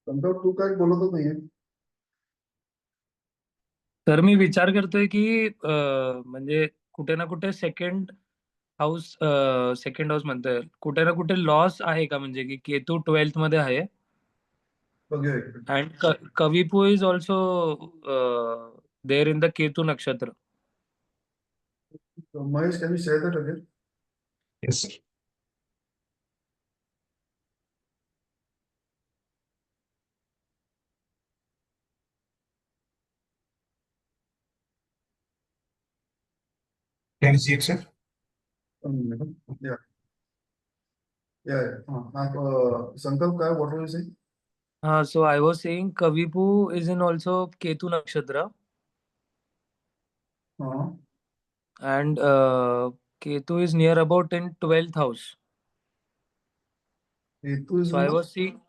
संकल्प तू काय बोलतच नाहीये. तर मी विचार करतोय की म्हणजे कुठे ना कुठे सेकंड हाऊस म्हणतोय, कुठे ना कुठे लॉस आहे का? म्हणजे की केतू 12th मध्ये आहे बघूया इकडे. अँड कविपू is also there in the Ketu nakshatra. Mahesh, can you share that again? Yes, sir. Can you see it, sir? One minute. Yeah, yeah, yeah. संकल्प काय, what were you saying? So I was saying Kavipu is in also Ketu Nakshatra, हाँ, and Ketu is near about in 12th house. हेतु is So in I the, was seeing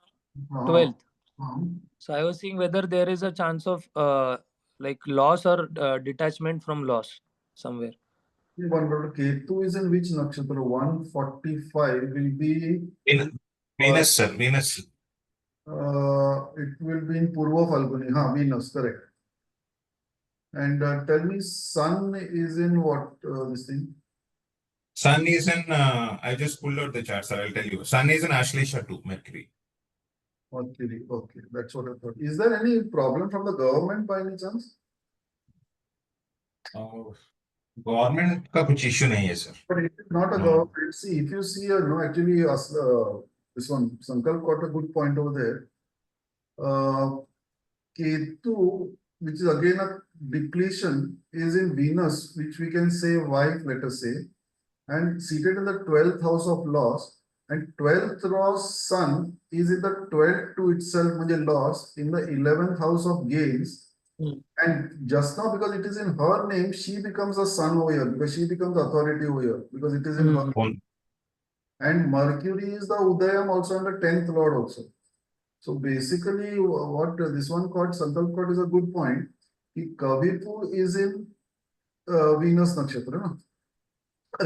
हाँ, 12th. हाँ. So I was seeing whether there is a chance of like loss or detachment from loss somewhere. One minute. Ketu is in which nakshatra? 145 will be, Venus, sir. Venus. it will be in Purva Falguni. हाँ, Venus, correct. And tell me, Sun is in what, this thing? Sun is in, I just pulled out the chart, sir. I'll tell you. Sun is in Ashlesha 2, Mercury. Mercury. Okay, that's what I thought. Is there any problem from the government by any chance? Government का कुछ issue नहीं है sir. But it is not a No. government. See, if you see, no, actually, this one, Sankalp got a good point over there. Ketu, which is again a depletion, is in Venus, which we can say wife, let us say, and seated in the 12th house of loss, and 12th house sun is in the 12th to itself, means loss, in the 11th house of gains. Hmm. And just now, because it is in her name, she becomes a son over here, because she becomes authority over here, because it is in her. On- And Mercury is the Udayam also and the 10th lord also. So basically, what this one called Sankalp called is a good point. Kavipu is in Venus Nakshatra, no?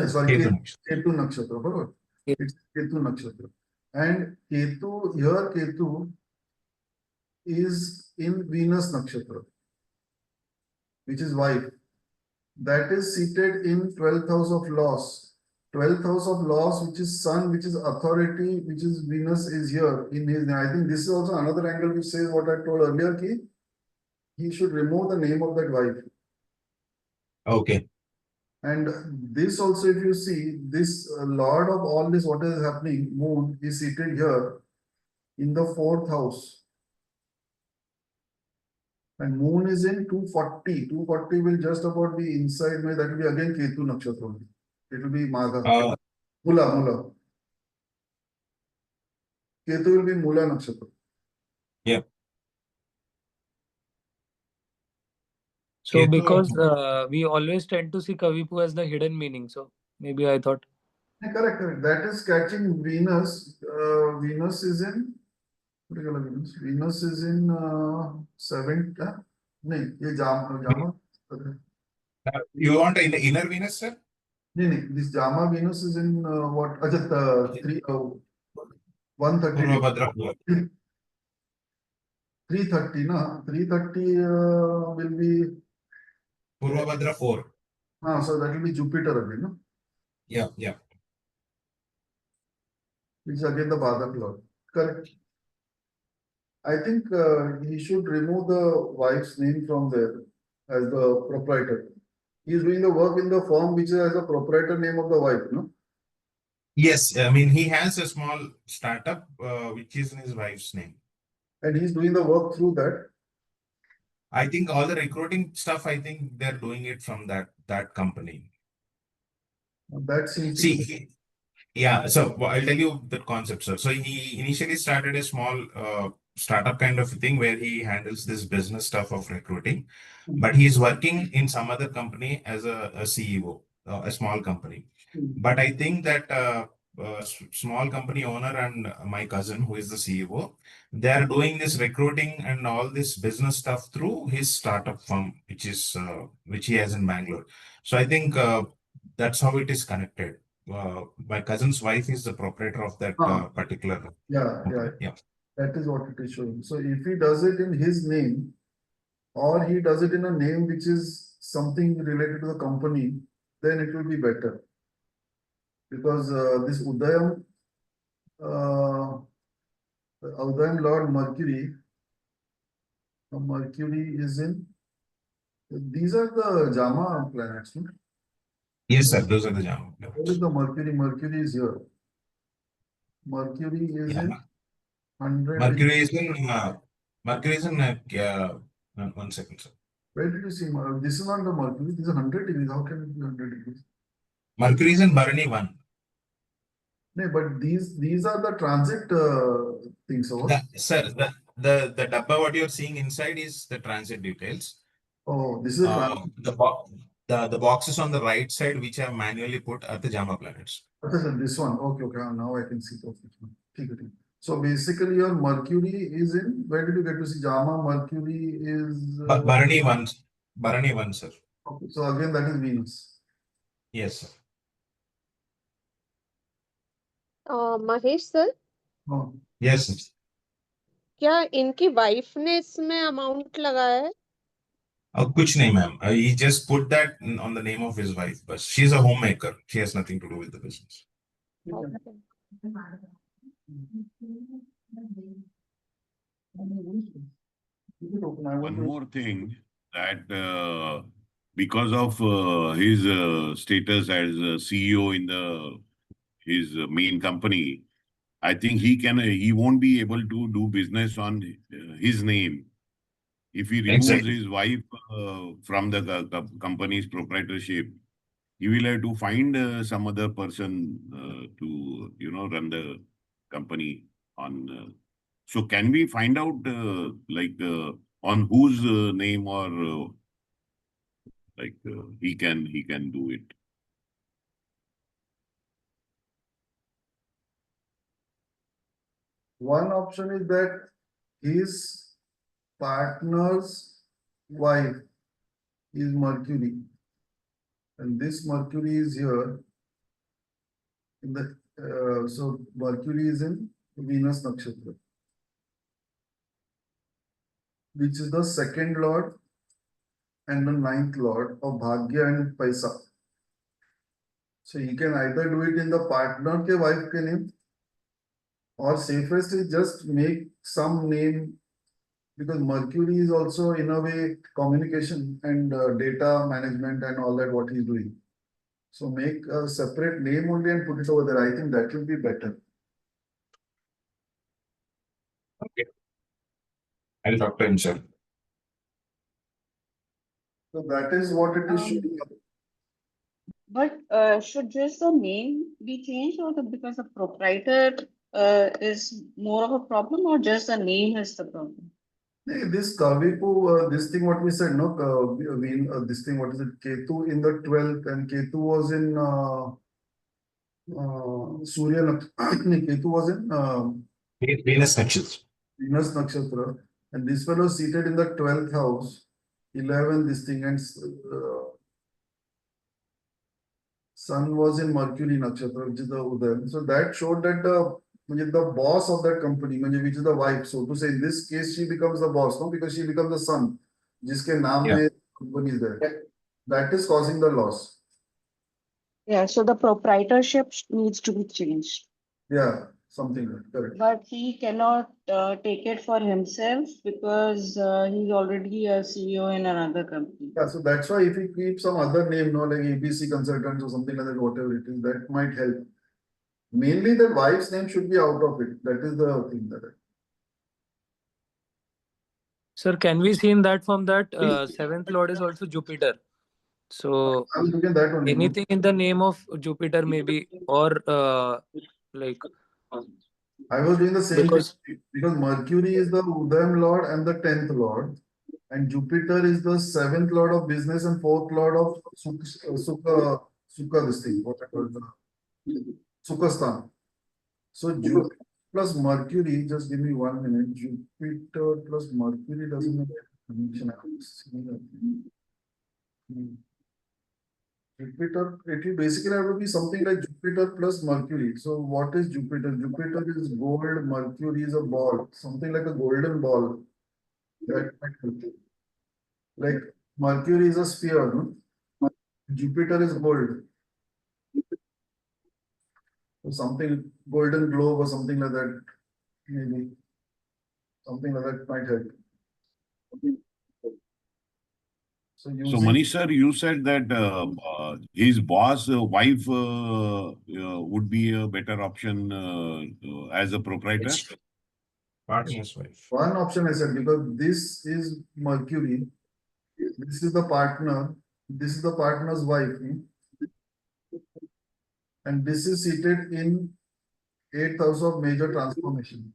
Sorry, Ketu. Ketu Nakshatra, barabar? Yeah. It's Ketu Nakshatra. And Ketu, here Ketu is in Venus Nakshatra, which is wife. That is seated in 12th house of loss. 12th house of loss, which is sun, which is authority, which is Venus, is here in his name. I think this is also another angle which says what I told earlier, ki he should remove the name of that wife. Okay. And this also, if you see, this lord of all this, what is happening, moon, is seated here in the 4th house. And moon is in 240. 240 will just about be inside, that will be again Ketu Nakshatra only. It will be Magha. Mula. Ketu will be Mula Nakshatra. Yeah. So Ketu. because we always tend to see Kavipu as the hidden meaning, so maybe I thought. Yeah, correct. That is catching Venus. Venus is in, what do you call Venus? Venus is in 7th. No, ये Jama. You want in the inner Venus, sir? No, this Jama Venus is in what? Ajat, 130. Purvabhadra. 330, na? 330 will be. Purvabhadra 4. So that will be Jupiter again, no? Yeah. Which is again the Badak Lord. Correct. I think he should remove the wife's name from there as the proprietor. He is doing the work in the firm which is as a proprietor name of the wife, no? Yes, I mean, he has a small startup which is in his wife's name. And he's doing the work through that. I think all the recruiting stuff, I think they're doing it from that company. That seems. See, yeah, so I'll tell you the concept, sir. So he initially started a small startup kind of thing where he handles this business stuff of recruiting, but he's working in some other company as a CEO, a small company. But I think that small company owner and my cousin, who is the CEO, they are doing this recruiting and all this business stuff through his startup firm, which he has in Bangalore. So I think that's how it is connected. My cousin's wife is the proprietor of that particular Yeah. company. Yeah. That is what it is showing. So if he does it in his name, or he does it in a name which is something related to the company, then it will be better. Because this uh, Udayam Lord Mercury, Mercury is in, these are the Jama planets, no? Yes, sir. Those are the Jama Where planets. is the Mercury? Mercury is here. Mercury is Yeah. in 100. Mercury is in, one second, sir. Where did you see? This is not the Mercury. This is 100 degrees. How can it be 100 degrees? Mercury is in Bharani 1. No, but these are the transit things. Over. Sir, the dabba what you're seeing inside is the transit details. Oh, this is a transit. The boxes on the right side which are manually put are the Jama planets. This one. Okay, okay. Now I can see the one. Okay. So basically, your Mercury is in. Where did you get to see Jama? Mercury is. Bharani 1. Bharani 1, sir. Okay, so again, that is Venus. Yes, sir. Mahesh sir Oh, Yes, sir. क्या इनकी wife ने इसमें amount लगाया है? कुछ नहीं ma'am. He just put that on the name of his wife, but she's a homemaker. She has nothing to do with the business. One more thing that because of his status as a CEO in his main company, I think he won't be able to do business on his name. If he removes Exactly. his wife from the company's proprietorship, he will have to find some other person to run the company on. So can we find out on whose name or he can do it? one option is that his partner's wife is Mercury, and this Mercury is here. In the so Mercury is in Venus Nakshatra, which is the second lord and the ninth lord of Bhagya and Paisa. So he can either do it in the partner ke wife ke name, or safest is just make some name, because Mercury is also in a way communication and data management and all that what he's doing. So make a separate name only and put it over there. I think that will be better. Okay. I'll talk to him, sir. So that is what it is showing. But should just the name be changed, or because the proprietor is more of a problem, or just the name is the problem? This Kavipu, this thing what we said, no, this thing, what is it? Ketu in the 12th, and Ketu was in Surya Ketu was in Venus Nakshatra. Venus Nakshatra, and this fellow seated in the 12th house, 11, this thing, and Sun was in Mercury Nakshatra, which is the Udayam. So that showed that the boss of that company, which is the wife, so to say, in this case, she becomes the boss, no, because she becomes the son, jiske naam mein company is there. That is causing the loss. Yeah, so the proprietorship needs to be changed. Yeah, something like that, correct. But he cannot take it for himself because he's already a CEO in another company. Yeah, so that's why if he keeps some other name, no, like ABC Consultants or something like that, whatever it is, that might help. Mainly the wife's name should be out of it. That is the thing that. Sir, can we see in that from that seventh lord is also Jupiter? So I was looking at that only. anything in the name of Jupiter maybe, or like. I was doing the same Because- thing because Mercury is the Udayam Lord and the 10th Lord, and Jupiter is the 7th Lord of business and 4th Lord of Sukha, this thing, what I call the Sukhastan. So Jupiter plus Mercury, just give me 1 minute. Jupiter plus Mercury doesn't make a connection. I haven't seen that. Jupiter, it will basically have to be something like Jupiter plus Mercury. So what is Jupiter? Jupiter is gold, Mercury is a ball, something like a golden ball. That might help you. Like Mercury is a sphere, no? Jupiter is gold. So something golden globe or something like that, maybe. Something like that might help. So So using Manish sir, you said that his boss wife would be a better option as a proprietor. Partner's wife. one option I said, because this is Mercury, this is the partner, this is the partner's wife, and this is seated in 8th house of major transformation.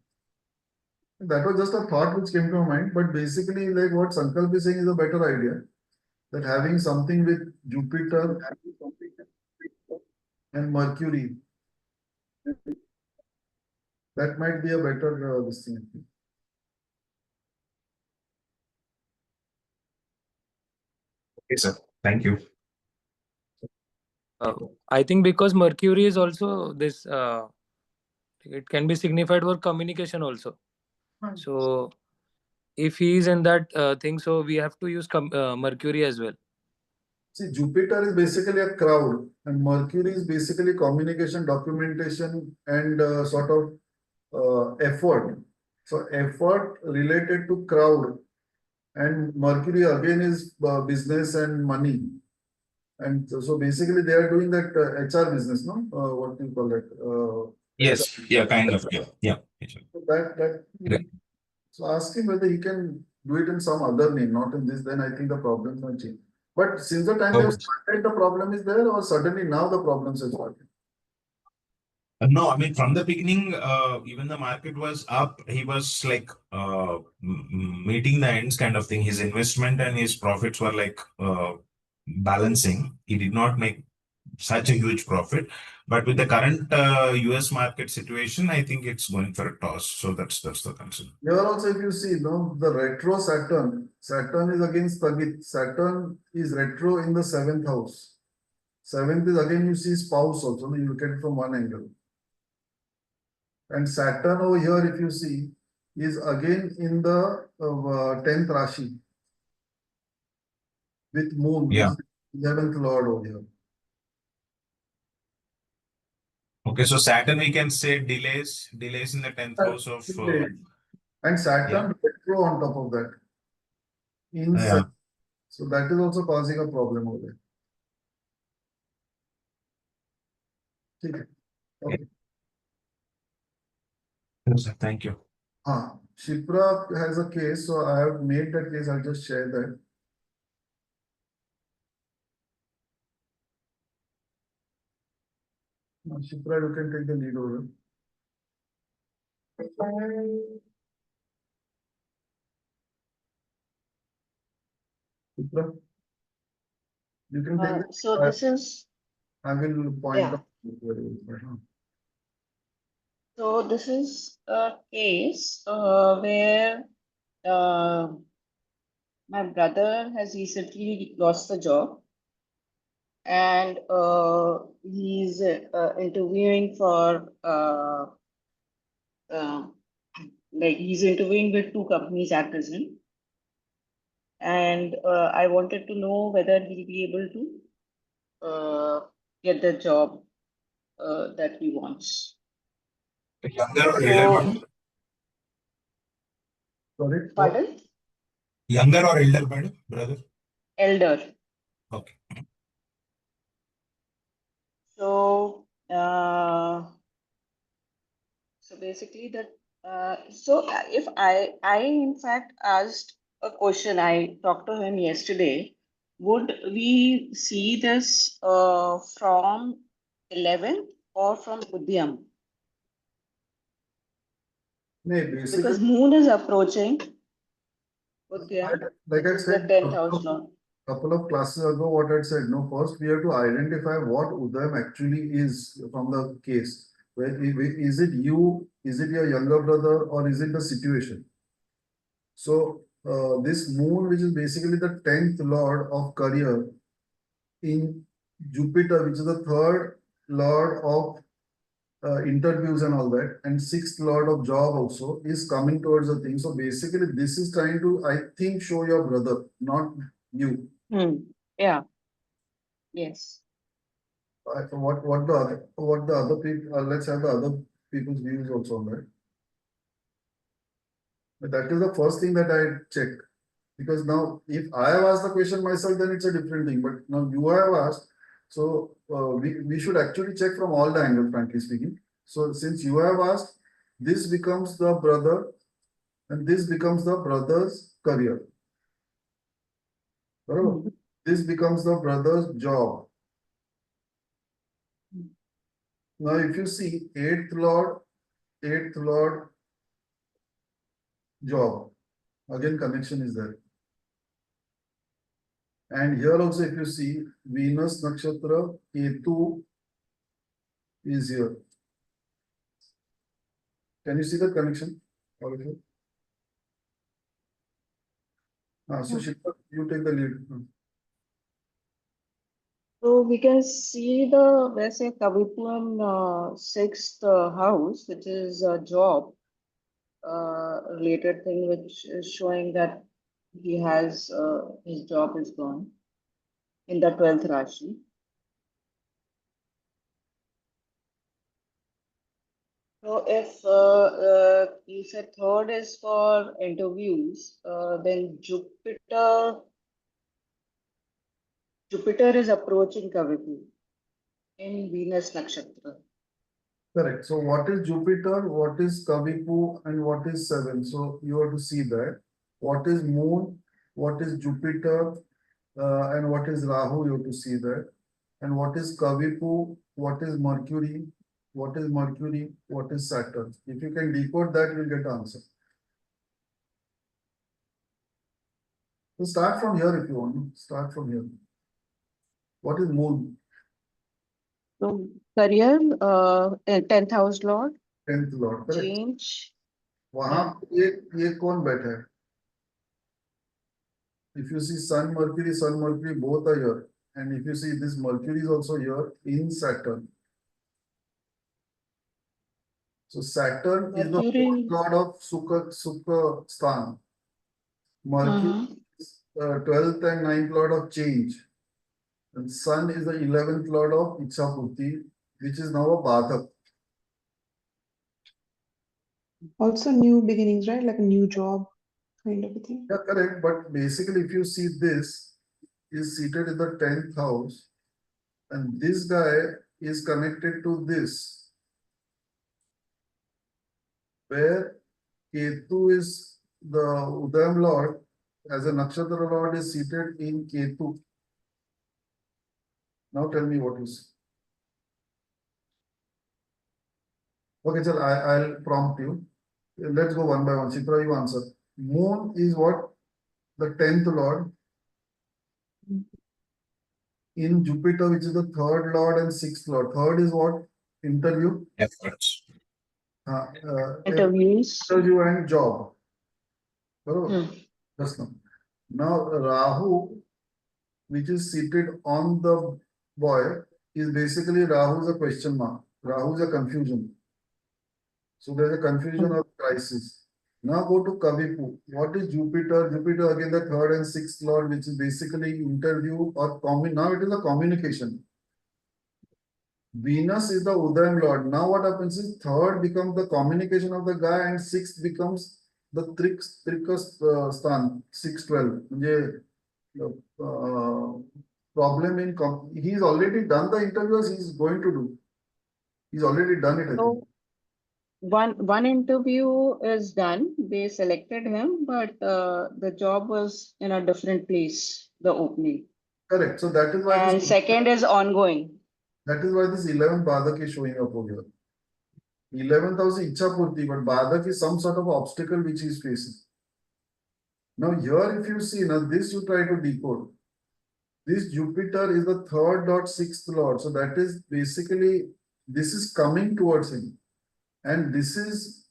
That was just a thought which came to my mind, but basically, like what Sankalp is saying is a better idea. That having something with Jupiter and Mercury, that might be a better this thing. Okay, sir. Thank you. I think because Mercury is also this, it can be signified for communication also. So if he is in that thing, so we have to use Mercury as well. See, Jupiter is basically a crowd, and Mercury is basically communication, documentation, and sort of effort. So, effort related to crowd, and Mercury again is business and money. And so basically, they are doing that HR business, no? What do you call that? Yes, yeah, kind of. Yeah. That. So ask him whether he can do it in some other name, not in this. Then I think the problems might change. But since the time they have started, the problem is there, or suddenly now the problems have started. No, I mean, from the beginning, even the market was up. He was like meeting the ends kind of thing. His investment and his profits were like balancing. He did not make such a huge profit. But with the current US market situation, I think it's going for a toss. So that's the concern. Here also, if you see, no, the retro Saturn is against Stagit. Saturn is retro in the 7th house. 7th is again, you see spouse also. You look at it from one angle. And Saturn over here, if you see, is again in the 10th Rashi with Moon, Yeah. 11th Lord over here. Okay, so Saturn, we can say delays in the 10th house of. And Saturn retro on top of that. So that is also causing a problem over there. Okay. Thank you. Shipra has a case, so I have made that case. I'll just share that. Shipra, you can take the lead over. Shipra, you can take the So this is, I will point Yeah. out. where it is. so this is a case where my brother has recently lost the job, and he's interviewing for like he's interviewing with 2 companies at present. And I wanted to know whether he'll be able to get the job that he wants. Younger or So- elder? Sorry. Pardon? Younger or elder brother? Elder. Okay. So so basically that if I in fact asked a question, I talked to him yesterday, would we see this from 11th or from Udyam? No, Because basically, moon is approaching Udyam, like I which is the said, 10th house law. couple of classes ago, what I said, no, first we have to identify what Udayam actually is from the case. Is it you, is it your younger brother, or is it the situation? So, this moon, which is basically the 10th lord of career in Jupiter, which is the third lord of interviews and all that, and sixth lord of job also is coming towards the thing. So basically, this is trying to, I think, show your brother, not you. Yeah. Yes. What the other people? Let's have the other people's views also on that. But that is the first thing that I checked. Because now, if I have asked the question myself, then it's a different thing. But now you have asked, so we should actually check from all the angles, frankly speaking. So since you have asked, this becomes the brother, and this becomes the brother's career. Barabar? This becomes the brother's job. Now, if you see eighth lord, job, again connection is there. And here also, if you see Venus Nakshatra, Ketu is here. Can you see the connection? All of you? So Shilpa, you take the lead. So we can see the, let's say, Kavipuram sixth house, which is a job related thing, which is showing that he has his job is gone in the 12th Rashi. So if you said third is for interviews, then Jupiter is approaching Kavipu in Venus Nakshatra. Correct. So what is Jupiter, what is Kavipu, and what is 7? So you have to see that. What is Moon, what is Jupiter, and what is Rahu, you have to see that. And what is Kavipu, what is Mercury, what is Saturn. If you can decode that, you'll get the answer. So start from here if you want. Start from here. What is Moon? So career, 10th house lord, 10th lord. Correct. change. वहां ये कौन बैठा है? If you see Sun, Mercury both are here. And if you see this Mercury is also here in Saturn. So Saturn is the Mercury. fourth lord of Sukha Sthan. Mercury is 12th and 9th lord of change. And Sun is the 11th lord of Ichhapurti, which is now a Badhak. Also new beginnings, right? Like a new job kind of a thing. Yeah, correct. But basically, if you see this is seated in the 10th house, and this guy is connected to this, where Ketu is the Udayam Lord, as a Nakshatra Lord is seated in Ketu. Now tell me what is. Okay, sir, I'll prompt you. Let's go one by one. Chitra, you answer. Moon is what? The 10th Lord. In Jupiter, which is the third Lord and sixth Lord. Third is what? Interview. Efforts. Interviews. Interview and job. Hmm. Just now. Now, Rahu, which is seated on the boy, is basically Rahu is a question mark. Rahu is a confusion. So there's a confusion or crisis. Now go to Kavipu. What is Jupiter? Jupiter again the third and sixth lord, which is basically interview or now it is a communication. Venus is the Udayam lord. Now what happens is third becomes the communication of the guy and sixth becomes the Trikas Stan, 612. Problem in he's already done the interviews he's going to do. He's already done it. I think. So one interview is done. They selected him, but the job was in a different place, the opening. Correct. So that is why And this, second is ongoing. that is why this 11th Badak is showing up over here. 11th house is Ichhapurti, but Badak is some sort of obstacle which he is facing. Now here if you see, now this you try to decode. This Jupiter is the third dot sixth lord. So that is basically, this is coming towards him. And this is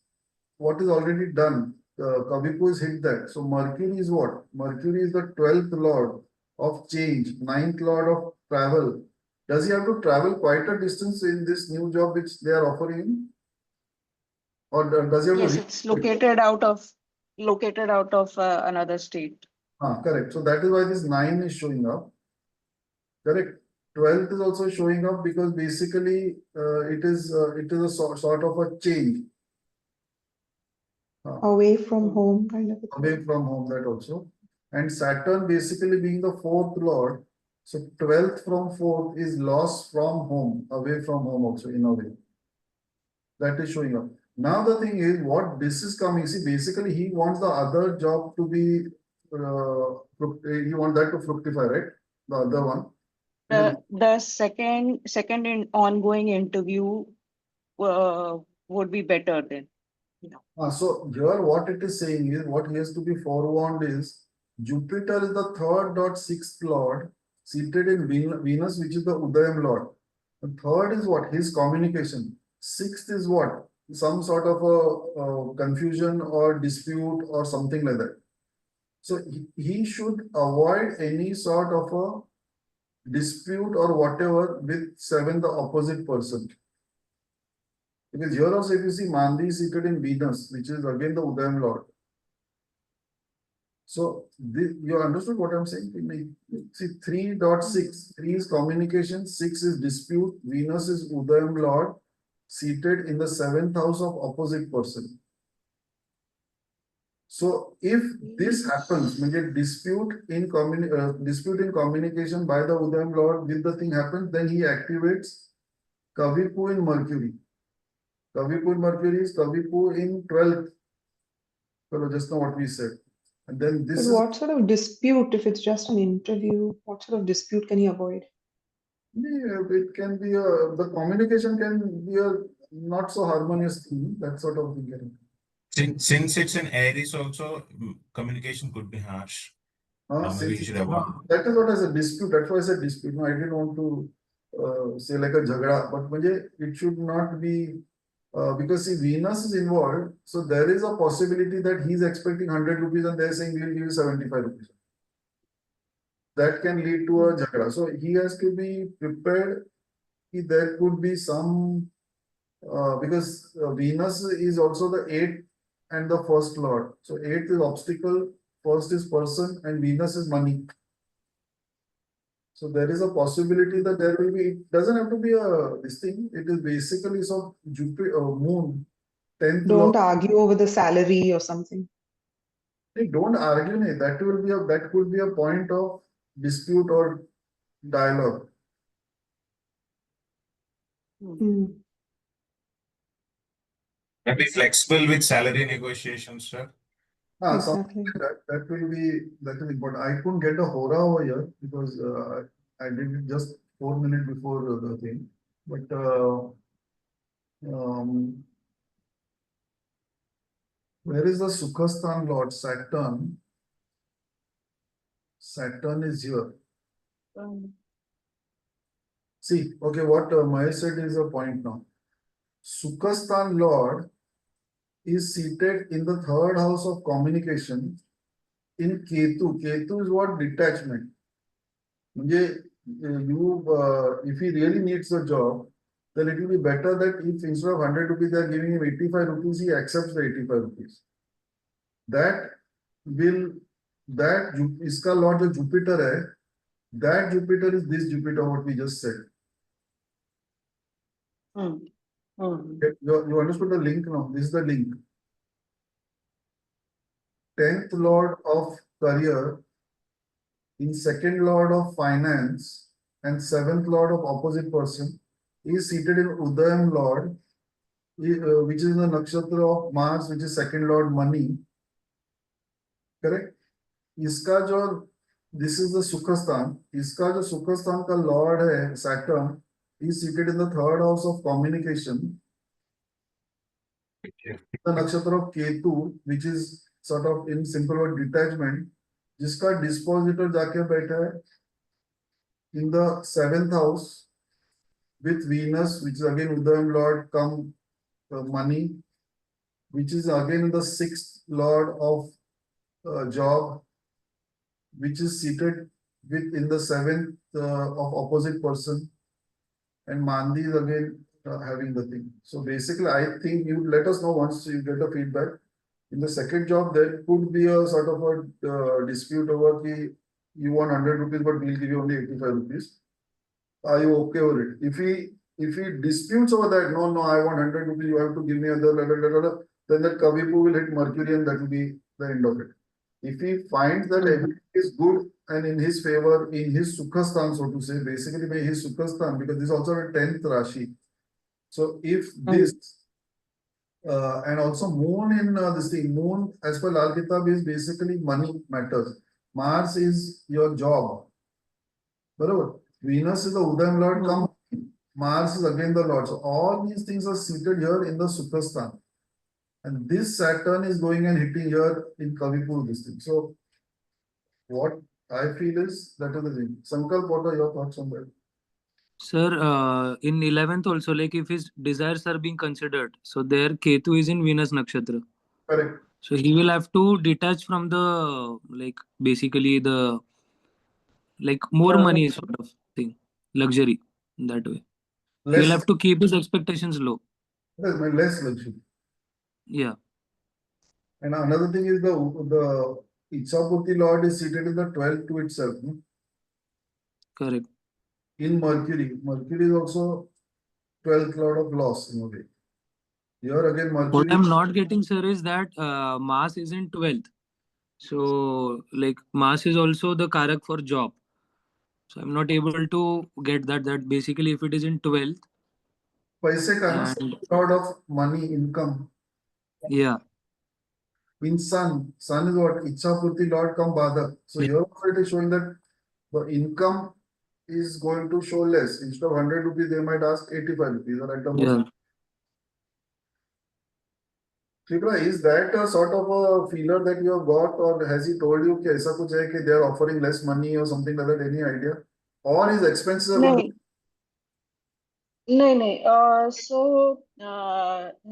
what is already done. Kavipu has hit that. So Mercury is what? Mercury is the 12th lord of change, 9th lord of travel, Does he have to travel quite a distance in this new job which they are offering him? Or does he have to? Yes, it's located out of another state. Correct. So that is why this 9 is showing up. Correct. 12th is also showing up because basically it is a sort of a change. Away from home, kind of. a thing. Away from home, that also. And Saturn basically being the 4th lord. So 12th from 4th is loss from home, away from home also in a way. That is showing up. Now the thing is, what this is coming, see, basically he wants the other job to be, he wants that to fructify, right? The other one. The second ongoing interview would be better then. So here what it is saying is, what he has to be forewarned is, Jupiter is the 3rd.6th lord seated in Venus, which is the Udayam lord. The 3rd is what? His communication. 6th is what? Some sort of a confusion or dispute or something like that. So he should avoid any sort of a dispute or whatever with 7, the opposite person. Because here also, if you see, Mandi is seated in Venus, which is again the Udayam lord. So you understood what I'm saying? See, 3.6, 3 is communication, 6 is dispute, Venus is Udayam lord, seated in the 7th house of opposite person. So if this happens, means dispute in communication by the Udayam lord, with the thing happens, then he activates Kavipu in Mercury. Kavipu in Mercury is Kavipu in 12th. So just now what we said. And then this But is, what sort of dispute, if it's just an interview, what sort of dispute can he avoid? it can be the communication can be a not so harmonious thing, that sort of thing. Since it's in Aries also, communication could be harsh. Maybe you should avoid. That is what I said, dispute. That's why I said dispute. No, I didn't want to say like a jhagda, but it should not be because see, Venus is involved, so there is a possibility that he's expecting 100 rupees and they're saying we'll give you 75 rupees. That can lead to a jhagda. So he has to be prepared. There could be some because Venus is also the 8th and the 1st lord. So 8th is obstacle, 1st is person, and Venus is money. So there is a possibility that there will be, it doesn't have to be this thing, it is basically so Jupiter, moon, 10th Don't lord. argue over the salary or something. Don't argue, that could be a point of dispute or dialogue. Hmm. Can be flexible with salary negotiations, sir. Exactly. That will be important. I couldn't get a hora over here because I did it just 4 minutes before the thing. But where is the Sukhasthan lord? Saturn. Saturn is here. See, okay, what Mahesh said is a point now. Sukhasthan lord is seated in the 3rd house of communication in Ketu. Ketu is what? Detachment. If he really needs a job, then it will be better that if instead of 100 rupees they are giving him 85 rupees, he accepts the 85 rupees. Iska lord jo Jupiter hai, that Jupiter is this Jupiter what we just said. You understood the link now? This is the link. 10th lord of career in 2nd lord of finance and 7th lord of opposite person is seated in Udayam lord, which is in the nakshatra of Mars, which is 2nd lord money. Correct? Iska jo, this is the Sukhasthan. Iska jo Sukhasthan ka lord hai, Saturn, is seated in the 3rd house of communication. The nakshatra of Ketu, which is sort of in simple word detachment, जिसका dispositor जाके बैठा है in the 7th house with Venus, which is again Udayam lord, come money, which is again the 6th lord of job, which is seated in the 7th of opposite person. and Mandi is again having the thing. So basically, I think you let us know once you get the feedback. In the second job, there could be a sort of a dispute over the you want 100 rupees, but we'll give you only 85 rupees. Are you okay with it? If he disputes over that, no, I want 100 rupees, you have to give me other, then that Kavipu will hit Mercury and that will be the end of it. If he finds that everything is good and in his favor, in his Sukhastan, so to say, basically by his Sukhastan, because this is also a 10th Rashi. So if this, and also moon in this thing, moon as per Lal Kitab is basically money matters. Mars is your job. Barabar. Venus is the Udayam Lord, come. Mars is again the Lord. So all these things are seated here in the Sukhastan. And this Saturn is going and hitting here in Kavipur, this thing. So what I feel is that is the thing. Sankalp, what are your thoughts on that? Sir, in 11th also, like if his desires are being considered, so there Ketu is in Venus Nakshatra. Correct. So he will have to detach from the, like basically the, like more money sort of thing, luxury in that way. He will Less, have to keep his expectations low. less luxury. Yeah, And another thing is the Ichhapurti Lord is seated in the 12th to itself. No? correct. In Mercury. Mercury is also 12th Lord of loss in a way. Here again, What Mercury. I'm not getting, sir, is that Mars is in 12th. So like Mars is also the Karak for job. So I'm not able to get that basically if it is in 12th. Paise ka na, And Lord of money, income. yeah, In Sun is what? Ichhapurti Lord come Badak. So Yeah. here also it is showing that the income is going to show less. Instead of 100 rupees, they might ask 85 rupees or at the most. yeah. Tripura, is that a sort of a feeler that you have got, or has he told you that aisa kuch hai ki they are offering less money or something like that? Any idea? Or his expenses are going to No. So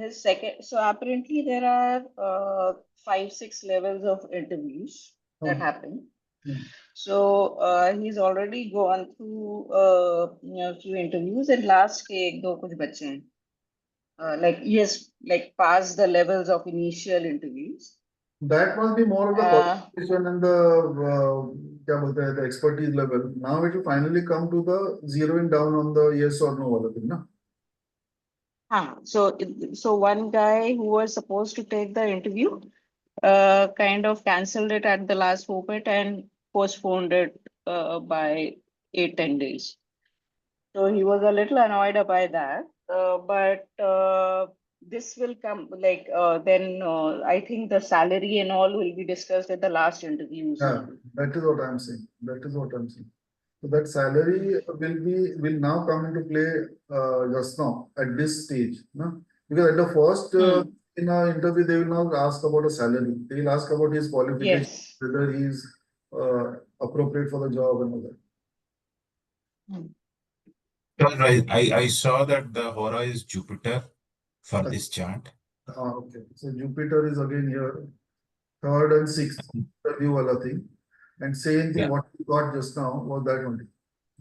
his second. So apparently there are 5-6 levels of interviews that Hmm. happen. Hmm. So he's already gone through a few interviews, and last ke ek do kuch bache hain. Like yes, like past the levels of initial interviews. That must be more of the qualification and the kya bolte hai, the expertise level. Now it will finally come to the zeroing down on the yes or no wala thing, na? So one guy who was supposed to take the interview kind of cancelled it at the last moment and postponed it by 8-10 days. So he was a little annoyed by that. But this will come like then I think the salary and all will be discussed at the last interviews. Yeah, that is what I'm saying. That is what I'm saying. So that salary will now come into play just now at this stage, no? Because at the first in our interview they will not ask about a salary. They will ask about his qualification, Yes. whether he is appropriate for the job and all that. I saw that the Hora is Jupiter for this chart. Okay. So Jupiter is again here, third and sixth interview wala thing. And same thing Yeah. what we got just now was that only.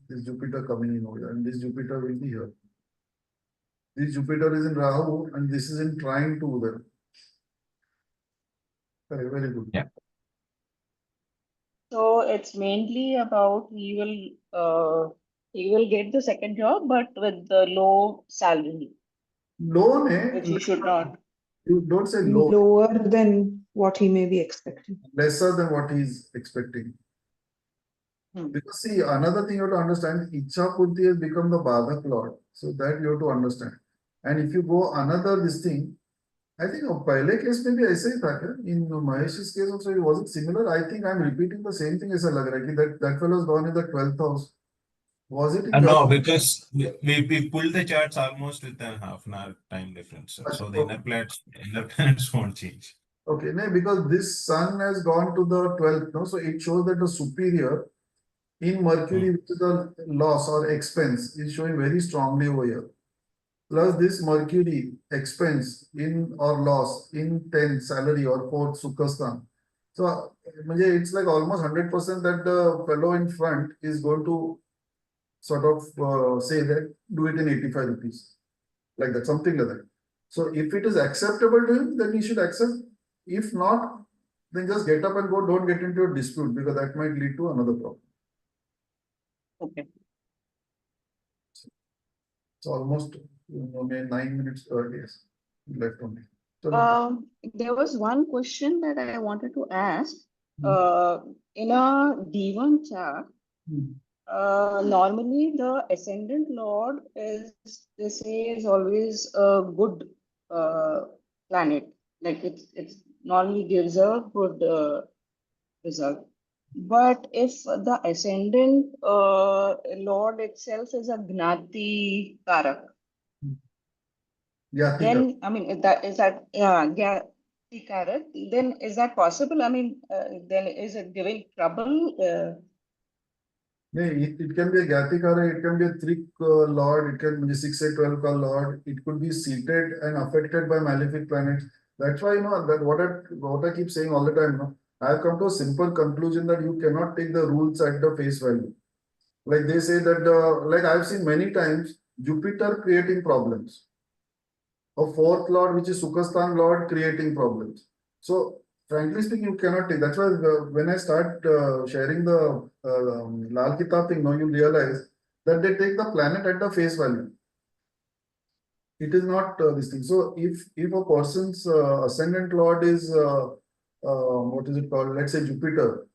This Jupiter coming in over here, and this Jupiter will be here. This Jupiter is in Rahu and this is in trine to Udaya. Very good. Yeah. So it's mainly about he will get the second job, but with the low salary, Low which he should not. you don't say low, Lower than what he may be expecting. lesser than what he's expecting. Because see, another thing you have to understand, Ichha Purti has become the Badak Lord. So that you have to understand. And if you go another this thing, I think pehle case maybe aisa hi tha kya? In Mahesh's case also, was it similar? I think I'm repeating the same thing as lag raha hai ki that fellow has gone in the 12th house. Was it in No, your- because we pulled the charts almost with a half an hour time difference. So the inner planets won't change. Okay, no, because this sun has gone to the 12th, no? So it shows that the superior in Mercury, which is the loss or expense, is showing very strongly over here. Plus this Mercury expense in or loss in 10th salary or 4th Sukhastan. So it's like almost 100% that the fellow in front is going to sort of say that do it in 85 rupees, like that, something like that. So if it is acceptable to him, then he should accept. If not, then just get up and go. Don't get into a dispute because that might lead to another problem. Okay. It's almost 9 minutes yes, left only. So There was one question that I wanted to ask. Hmm. In a D1 chart, Hmm. normally the ascendant lord is, they say, is always a good planet. Like it normally gives a good result. But if the ascendant lord itself is a Gnati Karak, Yeah, then I mean is that yeah Gnati Karak, then is that possible? I mean, then is it giving trouble? it can be a Gyatikara, it can be a Trik lord, it can be 6, 8, 12 ka lord, it could be seated and affected by malefic planets. That's why, that what I keep saying all the time, I have come to a simple conclusion that you cannot take the rules at the face value. Like they say that, like I've seen many times, Jupiter creating problems. A fourth lord, which is Sukhastan lord, creating problems. So, frankly speaking, you cannot take. That's why when I start sharing the Lal Kitab thing, now you realize that they take the planet at the face value. It is not this thing. So, if a person's ascendant lord is what is it called? Let's say Jupiter.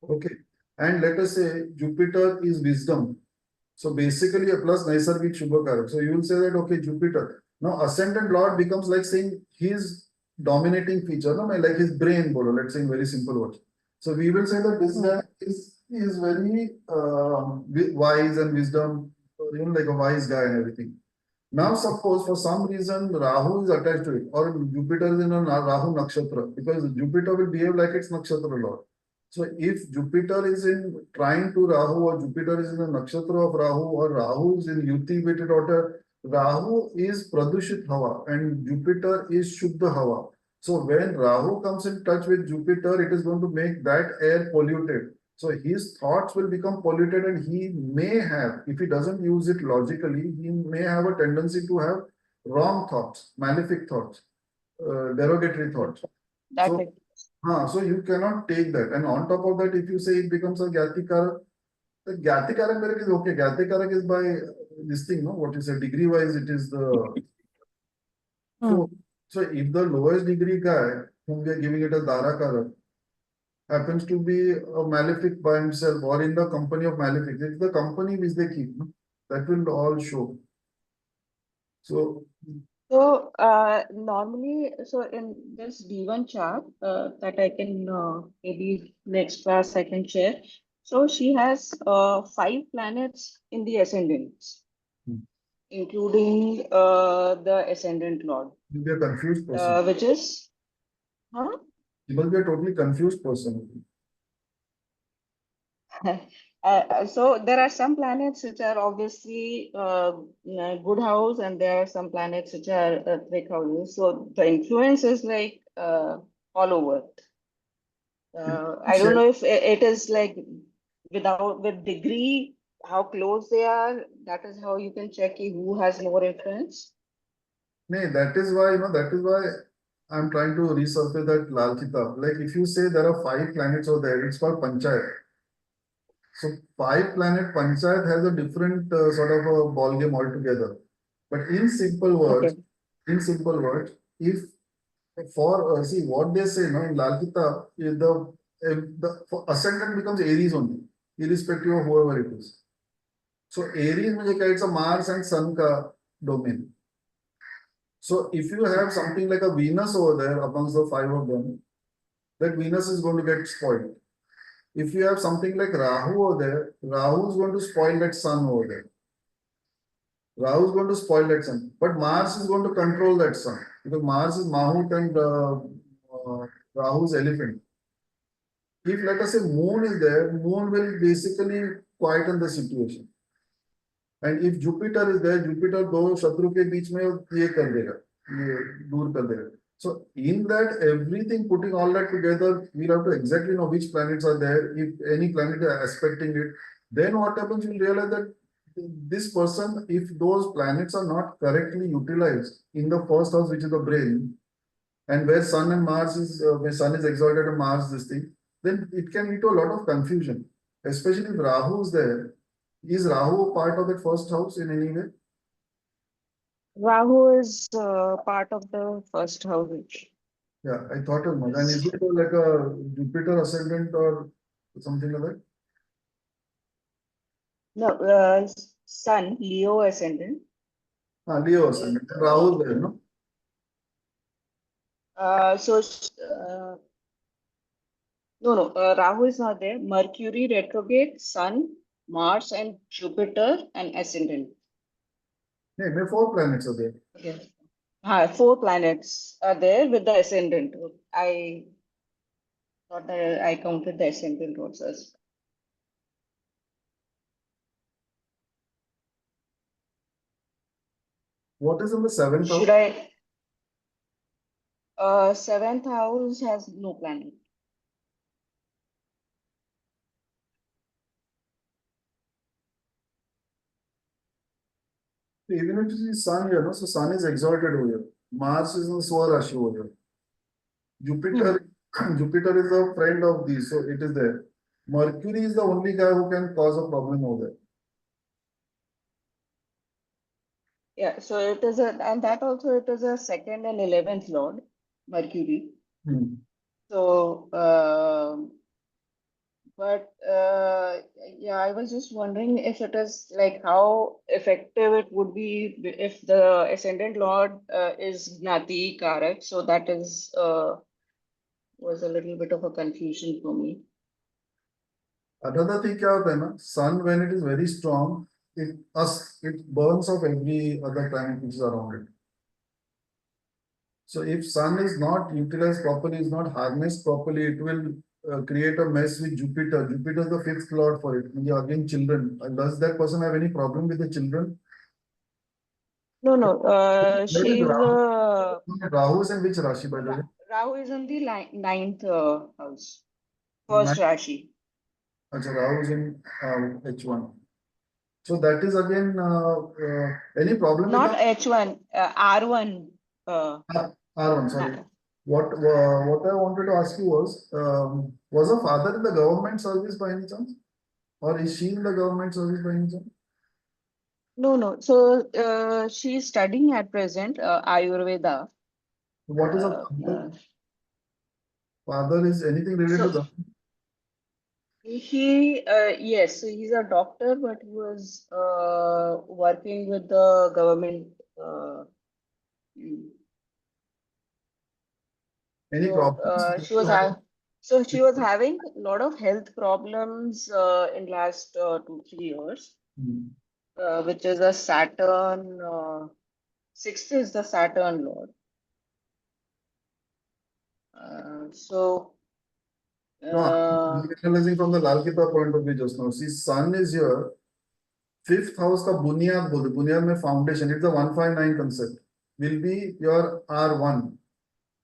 Okay, and let us say Jupiter is wisdom. So basically a plus Naisargik Shubhakarak. So you will say that, okay, Jupiter. Now ascendant lord becomes like saying his dominating feature, no, like his brain, bolo, let's say in very simple words. So we will say that this guy is very wise and wisdom, like a wise guy and everything. Now suppose for some reason Rahu is attached to it, or Jupiter is in a Rahu Nakshatra, because Jupiter will behave like its Nakshatra lord. So if Jupiter is in trying to Rahu, or Jupiter is in the nakshatra of Rahu, or Rahu is in Yuti with a daughter, Rahu is Pradushit Hava and Jupiter is Shuddha Hava. So when Rahu comes in touch with Jupiter, it is going to make that air polluted. So his thoughts will become polluted, and he may have, if he doesn't use it logically, he may have a tendency to have wrong thoughts, malefic thoughts, derogatory thoughts. That So is so you cannot take that. And on top of that, if you say it becomes a Gyatikarak, the Gyatikarak is okay. Gyatikarak is by this thing, no? What you say, degree wise, it is the. So if the lowest degree guy, whom we are giving it as Darakarak, happens to be a malefic by himself or in the company of malefics, it's the company which they keep, no? That will all show. So so normally, so in this D1 chart that I can maybe next class I can share. So she has 5 planets in the ascendants, including the ascendant lord, you'll be a confused person. which is, huh? You will be a totally confused person. So there are some planets which are obviously good house, and there are some planets which are trick houses. So the influence is like all over. I don't know if it is like with degree, how close they are. That is how you can check who has more influence. No, that is why, that is why I'm trying to resurface that Lal Kitab. Like if you say there are 5 planets over there, it's called Panchayat. So 5 planet Panchayat has a different sort of a ball game altogether. But in simple words, if for see what they say, in Lal Kitab, if the ascendant becomes Aries only, irrespective of whoever it is. So Aries, it's a Mars and Sun ka domain. So if you have something like a Venus over there amongst the 5 of them, that Venus is going to get spoiled. If you have something like Rahu over there, Rahu is going to spoil that Sun over there. Rahu is going to spoil that Sun. But Mars is going to control that Sun. Because Mars is Mahut and Rahu is Elephant. If let us say Moon is there, Moon will basically quieten the situation. And if Jupiter is there, Jupiter दो शत्रु के बीच में ये कर देगा, ये दूर कर देगा. So in that everything, putting all that together, we have to exactly know which planets are there. If any planet is aspecting it, then what happens, you'll realize that this person, if those planets are not correctly utilized in the first house, which is the brain, and where Sun and Mars is, where Sun is exalted and Mars this thing, then it can lead to a lot of confusion, especially if Rahu is there. Is Rahu a part of that first house in any way? Rahu is part of the first house. Yeah, I thought as much. And is it like a Jupiter ascendant or something like that? No, Sun, Leo ascendant. Leo ascendant. And Rahu is there, no? No, Rahu is not there. Mercury retrograde, Sun, Mars, and Jupiter and ascendant. Yeah, maybe 4 planets are there. Okay. 4 planets are there with the ascendant. I thought that I counted the ascendant also. What is in the 7th house? Should I? 7th house has no planet. Even if you see Sun here, no? So Sun is exalted over here. Mars is in Swarashi over here. Jupiter, Jupiter is a friend of these, so it is there. Mercury is the only guy who can cause a problem over there. Yeah, so it is and that also it is a 2nd and 11th lord, Mercury. Hmm. So, yeah, I was just wondering if it is like how effective it would be if the ascendant lord is Gnati Karak. So that is was a little bit of a confusion for me. Another thing क्या होता है ना, Sun when it is very strong, it burns off every other planet which is around it. So if Sun is not utilized properly, is not harnessed properly, it will create a mess with Jupiter. Jupiter is the 5th lord for it. Yeah, again, children. Does that person have any problem with the children? No, Where is she's Rahu? Rahu is in which Rashi, by the way? Rahu is in the 9th house, first Ninth. Rashi. Achha, Rahu is in H1. So that is again any problem Not with H1, R1. R1, sorry. What I wanted to ask you was her father in the government service by any chance? Or is she in the government service by any chance? No. So she's studying at present Ayurveda. What is her father? Father is anything related to that? Yes, so he's a doctor, but he was working with the government. Any problems? She was having a lot of health problems in last 2-3 years, Hmm. which is a Saturn. 6th is the Saturn lord. No, I'm analyzing from the Lal Kita point of view just now. See, Sun is here. 5th house का बुनियाद बोलते, बुनियाद में foundation. It's a 159 concept. Will be your R1.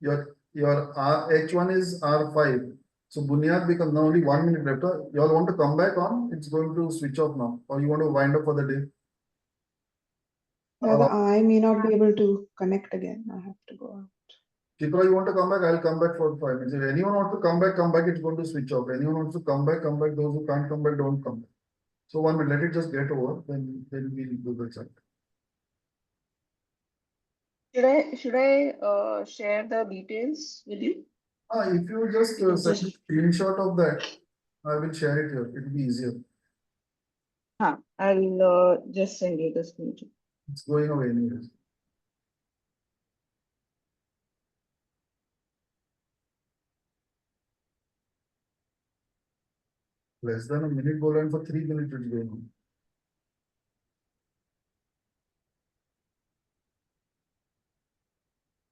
Your H1 is R5. So bunyad becomes now only 1 minute left. You all want to come back on? It's going to switch off now, or you want to wind up for the day? Rather, I may not be able to connect again. I have to go out. Chitra, you want to come back? I'll come back for 5 minutes. If anyone wants to come back, it's going to switch off. Anyone wants to come back, come back. Those who can't come back, don't come back. So 1 minute, let it just get over, then we'll do the chat. Should I share the details with you? If you just send a screenshot of that, I will share it here. It will be easier. I'll just send you the screenshot. It's going away anyways. Less than a minute, go on for 3 minutes it's going on.